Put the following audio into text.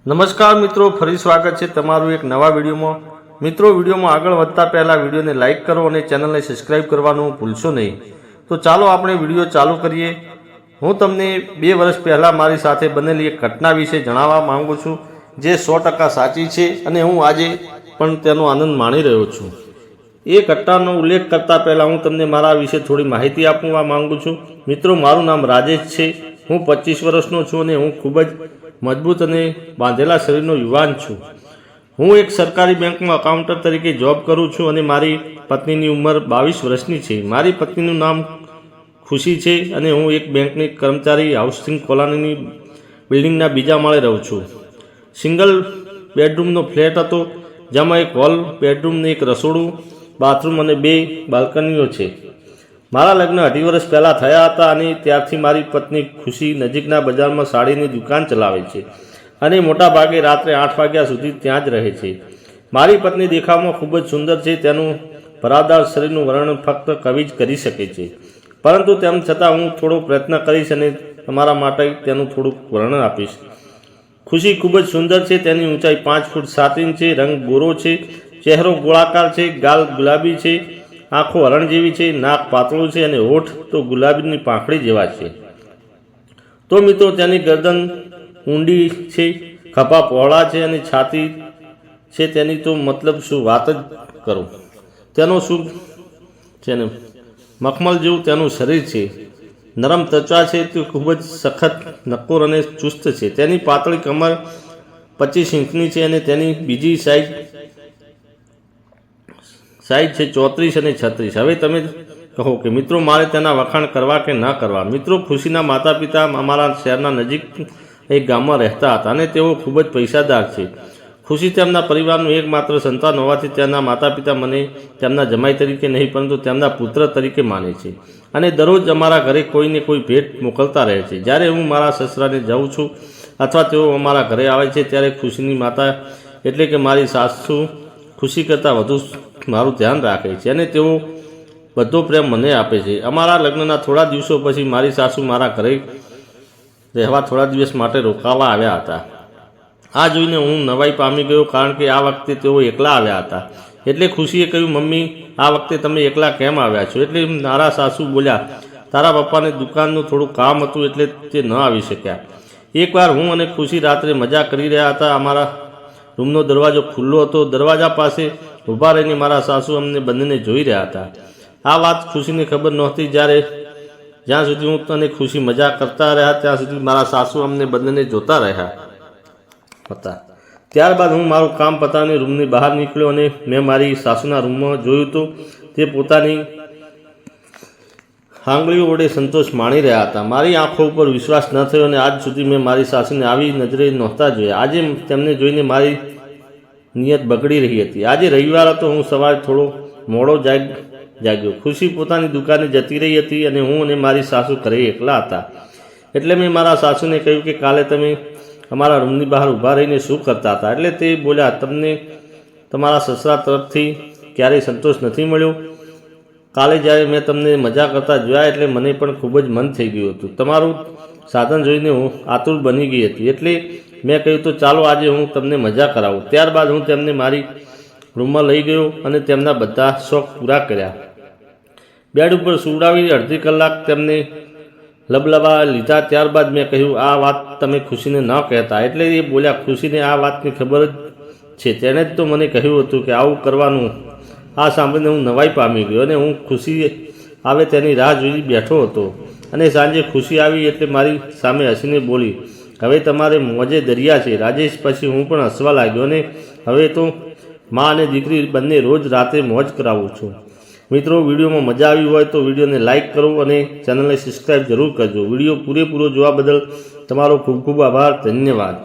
નમસ્કાર મિત્રો, ફરી સ્વાગત છે તમારું એક નવા વિડીયોમાં। મિત્રો, વિડીયોમાં આગળ વધતા પહેલાં વિડીયોને લાઇક કરો અને ચેનલને સબસ્ક્રાઈબ કરવાનું ભૂલશો નહીં। તો ચાલો આપણે વિડીયો ચાલુ કરીએ। હું તમને 2 વર્ષ પહેલાં મારી સાથે બનેલી એક ઘટના વિશે જણાવવા માગું છું, જે 100% સાચી છે અને હું આજે પણ તેનો આનંદ માણી રહ્યો છું। એ ઘટનાનો ઉલ્લેખ કરતાં પહેલાં હું તમને મારા વિશે થોડી માહિતી આપવા માગું છું। મિત્રો, મારું નામ રાજેશ છે। હું 25 વર્ષનો છું અને હું ખૂબ જ મજબૂત અને બાંધેલા શરીરનો યુવાન છું। હું એક સરકારી બેંકમાં અકાઉન્ટર તરીકે જોબ કરું છું અને મારી પત્નીની ઉંમર 22 વર્ષની છે। મારી પત્નીનું નામ ખુશી છે અને હું એક બેંકની કર્મચારી હાઉસિંગ કોલોનીની બિલ્ડિંગના બીજા માળે રહું છું। સિંગલ બેડરૂમનો ફ્લેટ હતો, જેમાં એક હોલ, બેડરૂમ, એક રસોડું, બાથરૂમ અને 2 બાલ્કનીઓ છે। મારા લગ્ન 2.5 વર્ષ પહેલાં થયા હતા અને ત્યારથી મારી પત્ની ખુશી નજીકના બજારમાં સાડીની દુકાન ચલાવે છે અને મોટા ભાગે રાત્રે 8 વાગ્યા સુધી ત્યાં જ રહે છે। મારી પત્ની દેખાવમાં ખૂબ જ સુંદર છે। તેનું ભરાવદાર શરીરનું વર્ણન ફક્ત કવિ જ કરી શકે છે, પરંતુ તેમ છતાં હું થોડો પ્રયત્ન કરીશ અને તમારા માટે તેનું થોડુંક વર્ણન આપીશ। ખુશી ખૂબ જ સુંદર છે। તેની ઊંચાઈ 5 ફૂટ 7 ઇંચ છે, રંગ ગોરો છે, ચહેરો ગોળાકાર છે, ગાલ ગુલાબી છે, આંખો હરણ જેવી છે, નાક પાતળું છે અને હોઠ તો ગુલાબીની પાંખડી જેવા છે। તો મિત્રો, તેની ગરદન ઊંડી છે, ખભા પહોળા છે અને છાતી છે તેની તો મતલબ શું વાત જ કરું। તેનો શું છે ને મખમલ જેવું તેનું શરીર છે, નરમ ત્વચા છે, તે ખૂબ જ સખત, નક્કોર અને ચુસ્ત છે। તેની પાતળી કમર 25 ઇંચની છે અને તેની બીજી સાઈઝ છે 34 અને 36। હવે તમે કહો કે મિત્રો, મારે તેના વખાણ કરવા કે ન કરવા। મિત્રો, ખુશીના માતા પિતા અમારા શહેરના નજીક એક ગામમાં રહેતા હતા અને તેઓ ખૂબ જ પૈસાદાર છે। ખુશી તેમના પરિવારનું એકમાત્ર સંતાન હોવાથી તેના માતા પિતા મને તેમના જમાઈ તરીકે નહીં, પરંતુ તેમના પુત્ર તરીકે માને છે અને દરરોજ અમારા ઘરે કોઈને કોઈ ભેટ મોકલતા રહે છે। જ્યારે હું મારા સસરાને જાઉં છું અથવા તેઓ અમારા ઘરે આવે છે, ત્યારે ખુશીની માતા એટલે કે મારી સાસુ ખુશી કરતાં વધુ મારું ધ્યાન રાખે છે અને તેઓ બધો પ્રેમ મને આપે છે। અમારા લગ્નના થોડા દિવસો પછી મારી સાસુ મારા ઘરે રહેવા થોડા દિવસ માટે રોકાવા આવ્યા હતા। આ જોઈને હું નવાઈ પામી ગયો, કારણ કે આ વખતે તેઓ એકલા આવ્યા હતા। એટલે ખુશીએ કહ્યું, મમ્મી, આ વખતે તમે એકલા કેમ આવ્યા છો? એટલે મારા સાસુ બોલ્યા, તારા પપ્પાને દુકાનનું થોડું કામ હતું એટલે તે ન આવી શક્યા। એકવાર હું અને ખુશી રાત્રે મજા કરી રહ્યા હતા। અમારા રૂમનો દરવાજો ખુલ્લો હતો। દરવાજા પાસે ઊભા રહીને મારા સાસુ અમને બંનેને જોઈ રહ્યા હતા। આ વાત ખુશીને ખબર નહોતી। જ્યાં સુધી હું અને ખુશી મજા કરતા રહ્યા ત્યાં સુધી મારા સાસુ અમને બંનેને જોતા રહ્યા હતા। ત્યારબાદ હું મારું કામ પતાવીને રૂમની બહાર નીકળ્યો અને મેં મારી સાસુના રૂમમાં જોયું તો તે પોતાની આંગળીઓ વડે સંતોષ માણી રહ્યા હતા। મારી આંખો ઉપર વિશ્વાસ ન થયો અને આજ સુધી મેં મારી સાસુને આવી નજરે નહોતા જોયા। આજે તેમને જોઈને મારી નિયત બગડી રહી હતી। આજે રવિવાર હતો। હું સવારે થોડો મોડો જાગ્યો। ખુશી પોતાની દુકાને જતી રહી હતી અને હું અને મારી સાસુ ઘરે એકલા હતા। એટલે મેં મારા સાસુને કહ્યું કે કાલે તમે અમારા રૂમની બહાર ઊભા રહીને શું કરતા હતા? એટલે તે બોલ્યા, તમને તમારા સસરા તરફથી ક્યારેય સંતોષ નથી મળ્યો? કાલે જ્યારે મેં તમને મજા કરતા જોયા એટલે મને પણ ખૂબ જ મન થઈ ગયું હતું। તમારું સાધન જોઈને હું આતુર બની ગઈ હતી। એટલે મેં કહ્યું, તો ચાલો આજે હું તમને મજા કરાવું। ત્યારબાદ હું તેમને મારી રૂમમાં લઈ ગયો અને તેમના બધા શોખ પૂરા કર્યા। બેડ ઉપર સુવડાવી અડધી કલાક તેમને લબલબા લીધા। ત્યારબાદ મેં કહ્યું, આ વાત તમે ખુશીને ન કહેતા? એટલે એ બોલ્યા, ખુશીને આ વાતની ખબર જ છે, તેણે જ તો મને કહ્યું હતું કે આવું કરવાનું। આ સાંભળીને હું નવાઈ પામી ગયો અને હું ખુશી આવે તેની રાહ જોઈ બેઠો હતો। અને સાંજે ખુશી આવી એટલે મારી સામે હસીને બોલી, હવે તમારે મોજે દરિયા છે રાજેશ। પછી હું પણ હસવા લાગ્યો અને હવે તો મા અને દીકરી બંને રોજ રાતે મોજ કરાવું છું। મિત્રો, વિડીયોમાં મજા આવી હોય તો વિડીયોને લાઇક કરો અને ચેનલને સબસ્ક્રાઈબ જરૂર કરજો। વિડીયો પૂરેપૂરો જોવા બદલ તમારો ખૂબ ખૂબ આભાર। ધન્યવાદ।